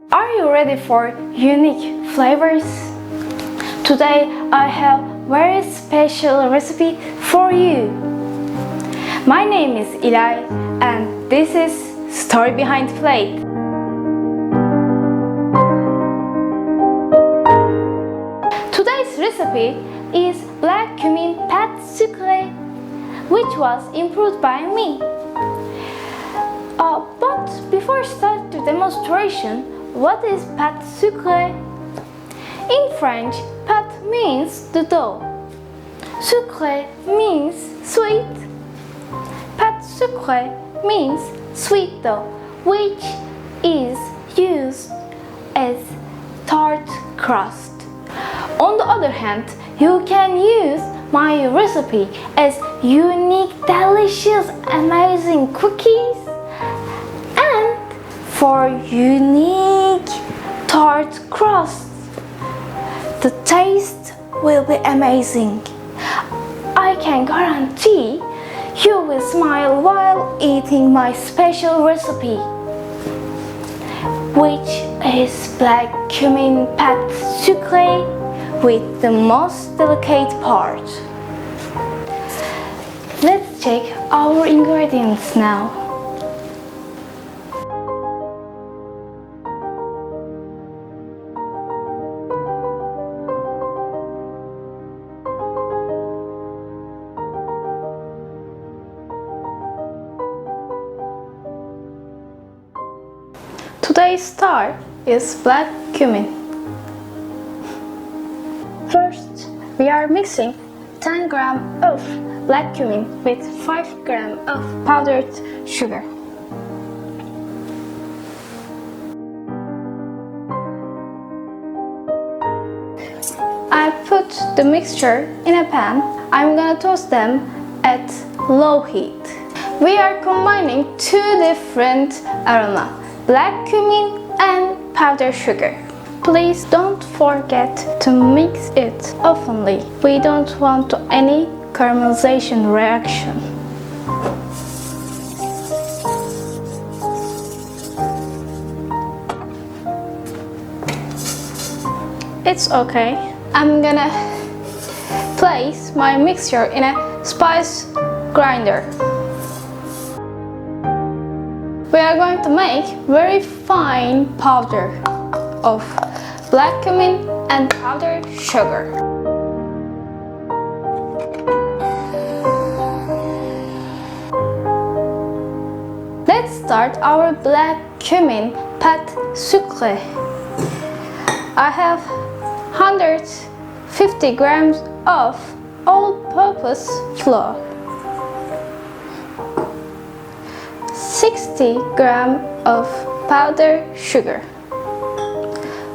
Are you ready for unique flavors? Today I have very special recipe for you. My name is Ilay and this is Story Behind Plate. Today's recipe is black cumin pâte sucrée, which was improved by me. But before start the demonstration, what is pâte sucrée? In French, pâte means the dough. Sucré means sweet. Pâte sucrée means sweet dough, which is used as tart crust. On the other hand, you can use my recipe as unique, delicious, amazing cookies and for unique tart crust. The taste will be amazing. I can guarantee you will smile while eating my special recipe, which is black cumin pâte sucrée with the most delicate part. Let's check our ingredients now. Today's star is black cumin. First, we are mixing 10 grams of black cumin with 5 grams of powdered sugar. I put the mixture in a pan. I'm gonna toast them at low heat. We are combining two different aromas, black cumin and powdered sugar. Please don't forget to mix it oftenly. We don't want any caramelization reaction. It's okay. I'm gonna place my mixture in a spice grinder. We are going to make very fine powder of black cumin and powdered sugar. Let's start our black cumin pâte sucrée. I have 150 grams of all-purpose flour, 60 grams of powdered sugar,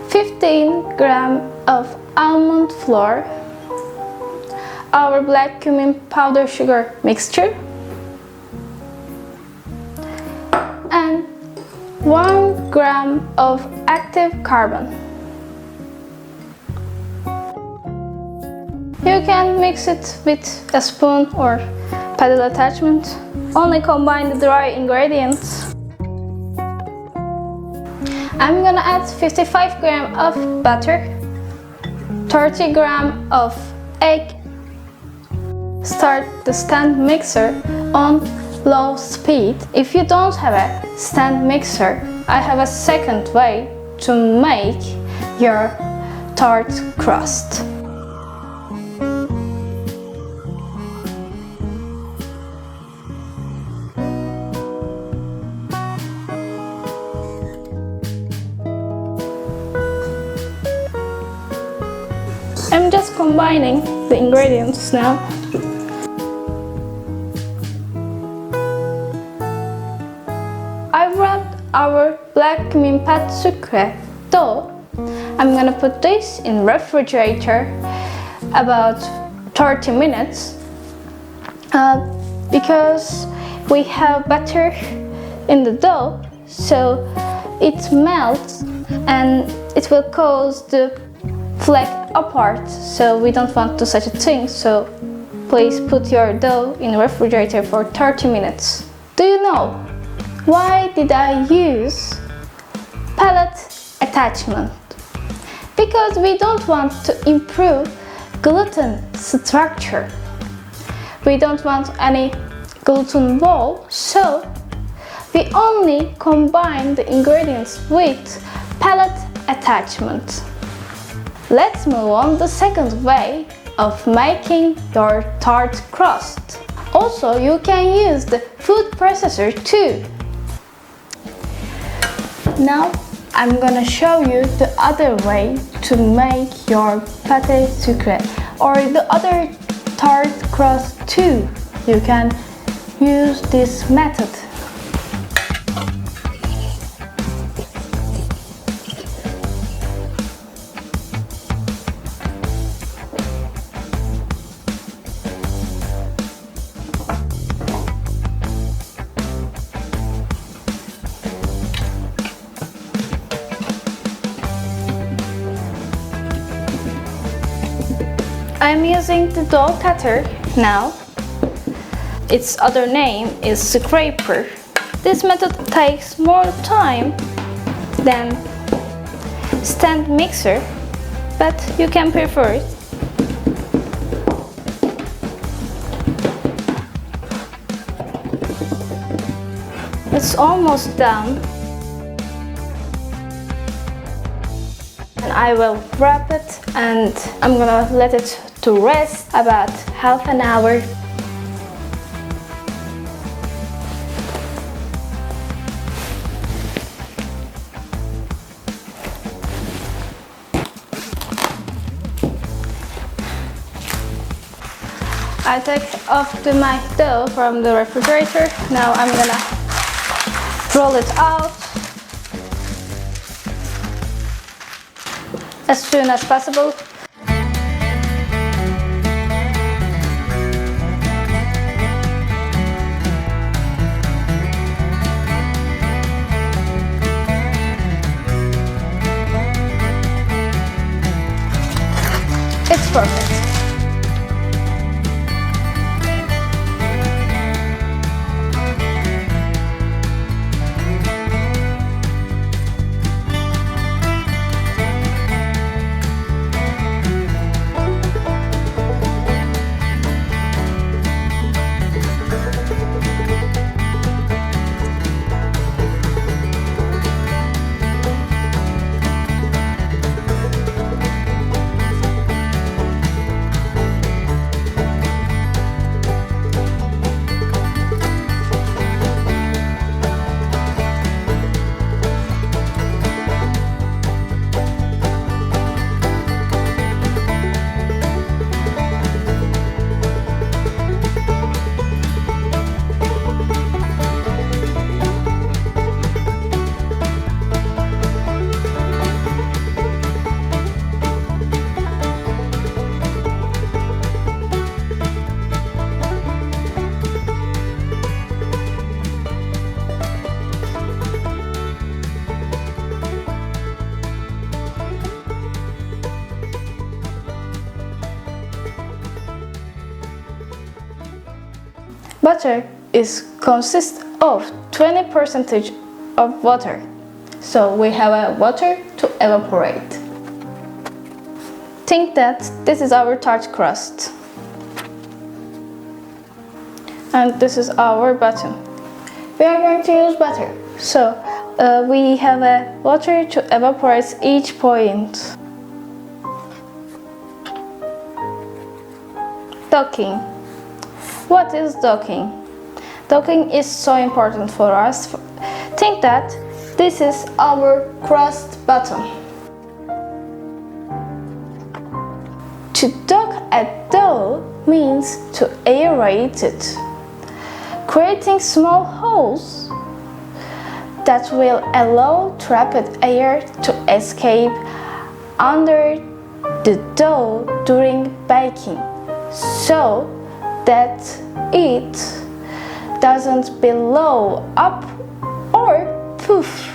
15 grams of almond flour, our black cumin powder sugar mixture, and 1 gram of active carbon. You can mix it with a spoon or paddle attachment. Only combine the dry ingredients. I'm gonna add 55 grams of butter, 30 grams of egg. Start the stand mixer on low speed. If you don't have a stand mixer, I have a second way to make your tart crust. I'm just combining the ingredients now. I wrapped our black cumin pâte sucrée dough. I'm gonna put this in refrigerator about 30 minutes because we have butter in the dough, so it melts and it will cause the flake apart, so we don't want to such a thing. So please put your dough in the refrigerator for 30 minutes. Do you know why did I use pellet attachment. Because we don't want to improve gluten structure. We don't want any gluten wall, so we only combine the ingredients with pellet attachment. Let's move on to the second way of making your tart crust. Also, you can use the food processor too. Now, I'm gonna show you the other way to make your pâte sucré or the other tart crust too. You can use this method. I'm using the dough cutter now. Its other name is scraper. This method takes more time than stand mixer, but you can prefer it. It's almost done. And I will wrap it and I'm gonna let it to rest about half an hour. I take off my dough from the refrigerator. Now I'm gonna roll it out as soon as possible. It's perfect. Butter consists of 20% of water, so we have a water to evaporate. Think that this is our tart crust, and this is our bottom. We are going to use butter, so we have a water to evaporate each point. Docking. What is docking? Docking is so important for us. Think that this is our crust bottom. To dock a dough means to aerate it, creating small holes that will allow trapped air to escape under the dough during baking, so that it doesn't blow up or poof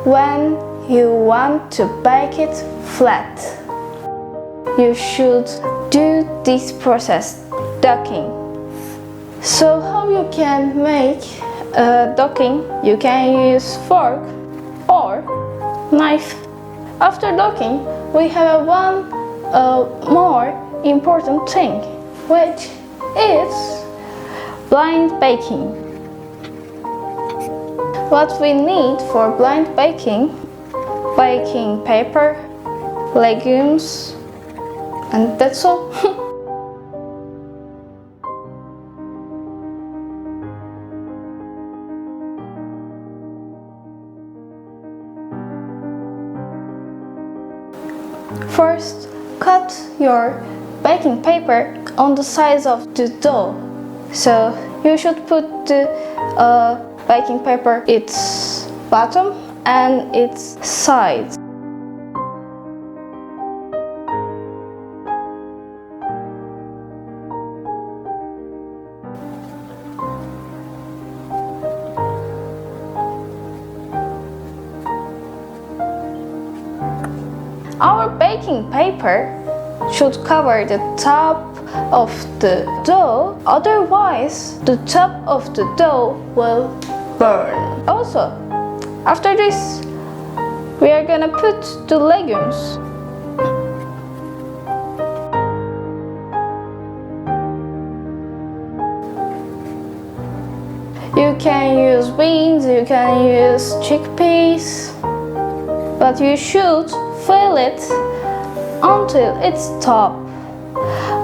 when you want to bake it flat. You should do this process, docking. So how you can make docking? You can use fork or knife. After docking, we have one more important thing, which is blind baking. What we need for blind baking: baking paper, legumes, and that's all. First, cut your baking paper on the size of the dough. So you should put the baking paper its bottom and its sides. Our baking paper should cover the top of the dough, otherwise the top of the dough will burn. Also, after this, we are gonna put the legumes. You can use beans, you can use chickpeas, but you should fill it until it's top.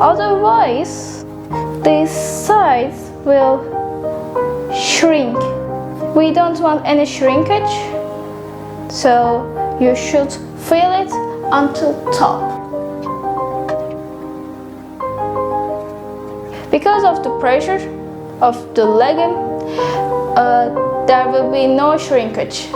Otherwise, these sides will shrink. We don't want any shrinkage, so you should fill it until top. Because of the pressure of the legume, there will be no shrinkage.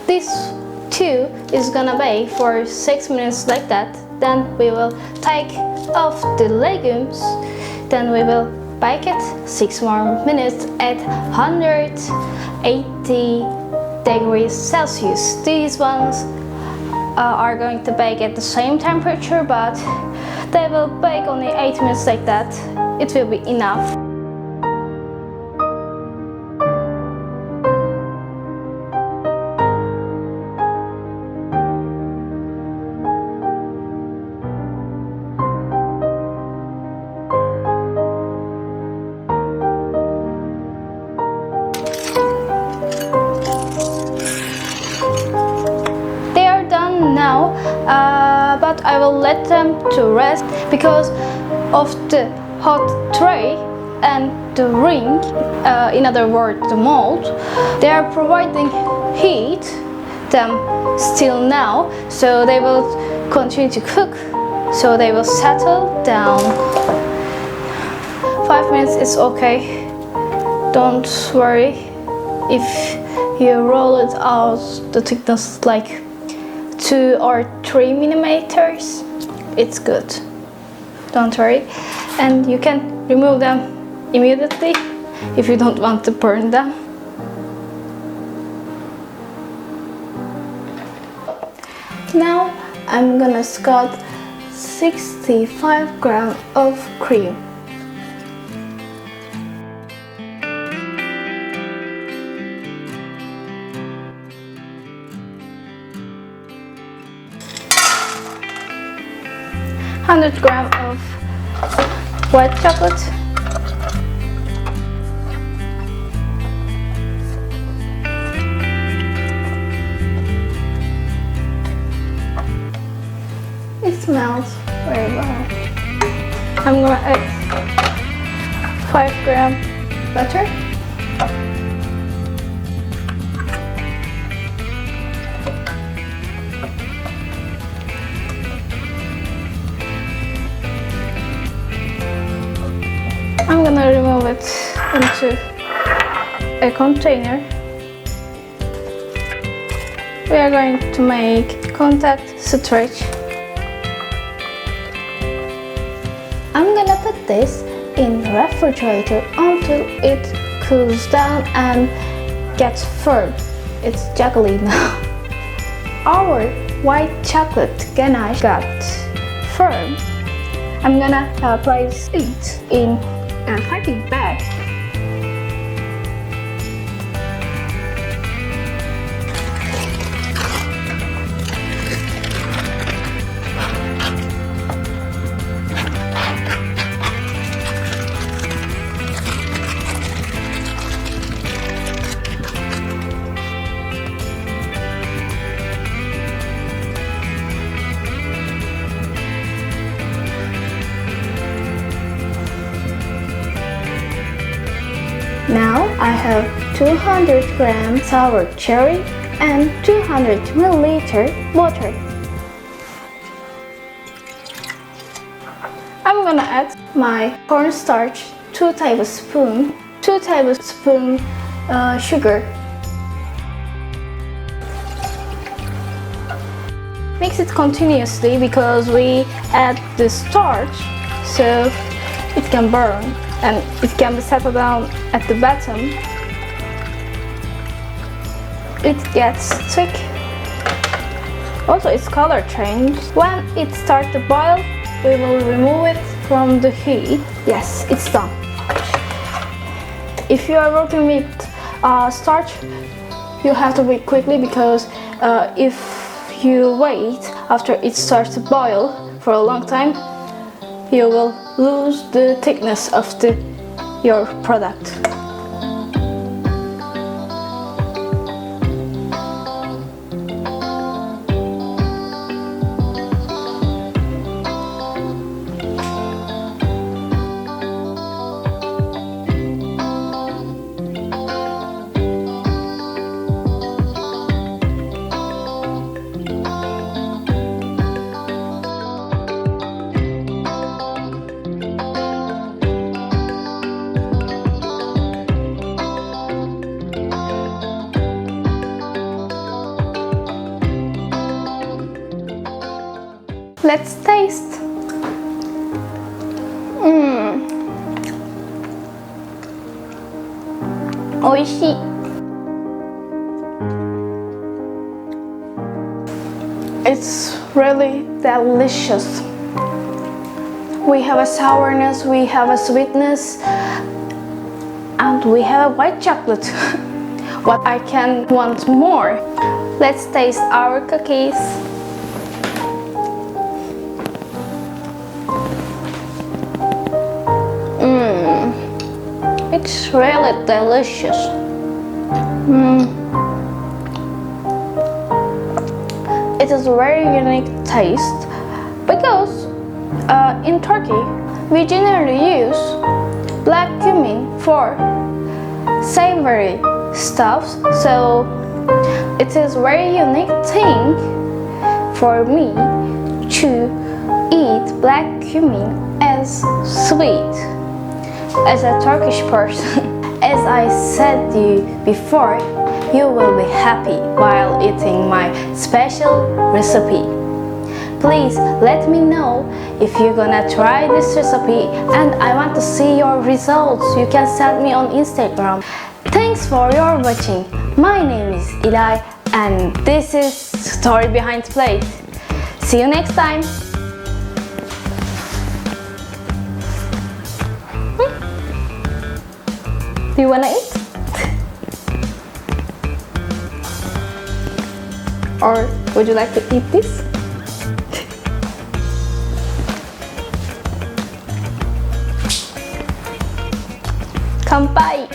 This too is gonna bake for 6 minutes like that. Then we will take off the legumes. Then we will bake it 6 more minutes at 180 degrees Celsius. These ones are going to bake at the same temperature, but they will bake only 8 minutes like that. It will be enough. Now, but I will let them to rest because of the hot tray and the ring, in other words the mold. They are providing heat them still now, so they will continue to cook, so they will settle down. 5 minutes is okay, don't worry. If you roll it out, the thickness like 2 or 3 millimeters, it's good, don't worry. And you can remove them immediately if you don't want to burn them. Now I'm gonna scoop 65 grams of cream. $100 grams of white chocolate, it smells very well. I'm gonna add 5 grams butter, I'm gonna remove it. a container. We are going to make contact stretch. I'm gonna put this in the refrigerator until it cools down and gets firm. It's juggly now. Our white chocolate ganache got firm. I'm gonna place it in a piping bag. Now I have 200 grams sour cherry and 200 milliliter water. I'm gonna add my cornstarch, 2 tablespoons, 2 tablespoons sugar. Mix it continuously because we add the starch, so it can burn and it can be settled down at the bottom. It gets thick. Also, its color changes. When it starts to boil, we will remove it from the heat. Yes, it's done. If you are working with starch, you have to wait quickly because if you wait after it starts to boil for a long time, you will lose the thickness of your product. Let's taste. Oishii. It's really delicious. We have a sourness, we have a sweetness, and we have a white chocolate. What I can want more? Let's taste our cookies. It's really delicious. It is a very unique taste because in Turkey we generally use black cumin for savory stuff, so it is very unique thing for me to eat black cumin as sweet. As a Turkish person, as I said to you before, you will be happy while eating my special recipe. Please let me know if you're gonna try this recipe and I want to see your results. You can send me on Instagram. Thanks for your watching. My name is Ilay and this is Story Behind Plate. See you next time. Do you wanna eat? Or would you like to eat this? Kanpai!